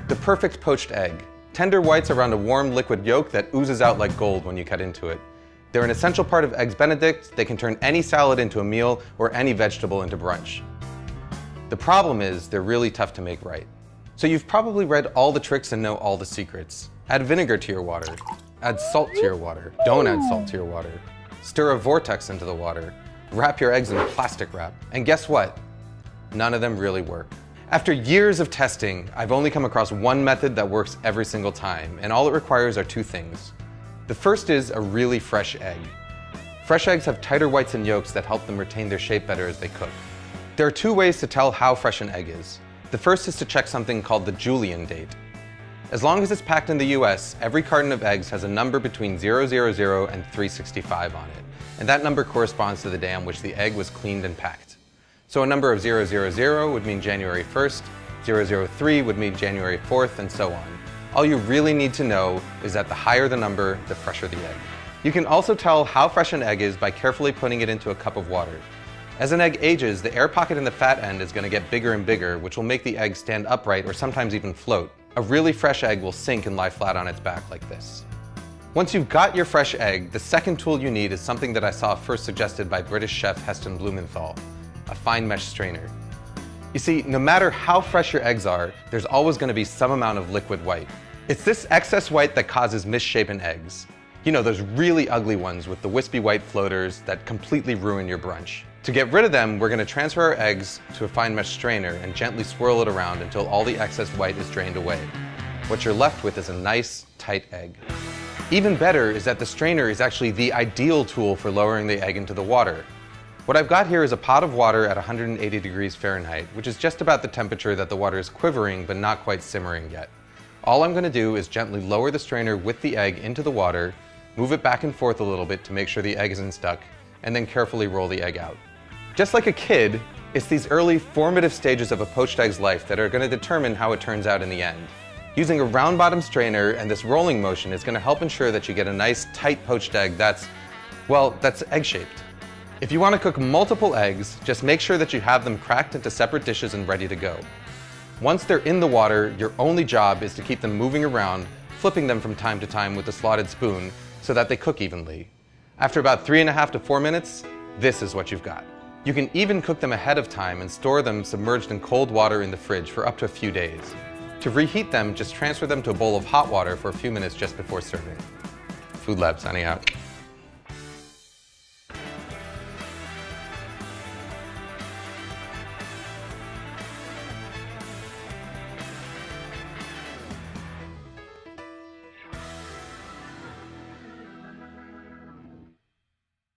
The perfect poached egg. Tender whites around a warm liquid yolk that oozes out like gold when you cut into it. They're an essential part of Eggs Benedict. They can turn any salad into a meal or any vegetable into brunch. The problem is they're really tough to make right. So you've probably read all the tricks and know all the secrets. Add vinegar to your water. Add salt to your water. Don't add salt to your water. Stir a vortex into the water. Wrap your eggs in plastic wrap. And guess what? None of them really work. After years of testing, I've only come across one method that works every single time, and all it requires are two things. The first is a really fresh egg. Fresh eggs have tighter whites and yolks that help them retain their shape better as they cook. There are two ways to tell how fresh an egg is. The first is to check something called the Julian date. As long as it's packed in the US, every carton of eggs has a number between 000 and 365 on it, and that number corresponds to the day on which the egg was cleaned and packed. So a number of 000 would mean January 1st, 003 would mean January 4th, and so on. All you really need to know is that the higher the number, the fresher the egg. You can also tell how fresh an egg is by carefully putting it into a cup of water. As an egg ages, the air pocket in the fat end is going to get bigger and bigger, which will make the egg stand upright or sometimes even float. A really fresh egg will sink and lie flat on its back like this. Once you've got your fresh egg, the second tool you need is something that I saw first suggested by British chef Heston Blumenthal. A fine mesh strainer. You see, no matter how fresh your eggs are, there's always going to be some amount of liquid white. It's this excess white that causes misshapen eggs. You know, those really ugly ones with the wispy white floaters that completely ruin your brunch. To get rid of them, we're going to transfer our eggs to a fine mesh strainer and gently swirl it around until all the excess white is drained away. What you're left with is a nice, tight egg. Even better is that the strainer is actually the ideal tool for lowering the egg into the water. What I've got here is a pot of water at 180 degrees Fahrenheit, which is just about the temperature that the water is quivering but not quite simmering yet. All I'm going to do is gently lower the strainer with the egg into the water, move it back and forth a little bit to make sure the egg isn't stuck, and then carefully roll the egg out. Just like a kid, it's these early formative stages of a poached egg's life that are going to determine how it turns out in the end. Using a round bottom strainer and this rolling motion is going to help ensure that you get a nice tight poached egg that's egg-shaped. If you want to cook multiple eggs, just make sure that you have them cracked into separate dishes and ready to go. Once they're in the water, your only job is to keep them moving around, flipping them from time to time with a slotted spoon so that they cook evenly. After about 3.5 to 4 minutes, this is what you've got. You can even cook them ahead of time and store them submerged in cold water in the fridge for up to a few days. To reheat them, just transfer them to a bowl of hot water for a few minutes just before serving. Food Lab signing out.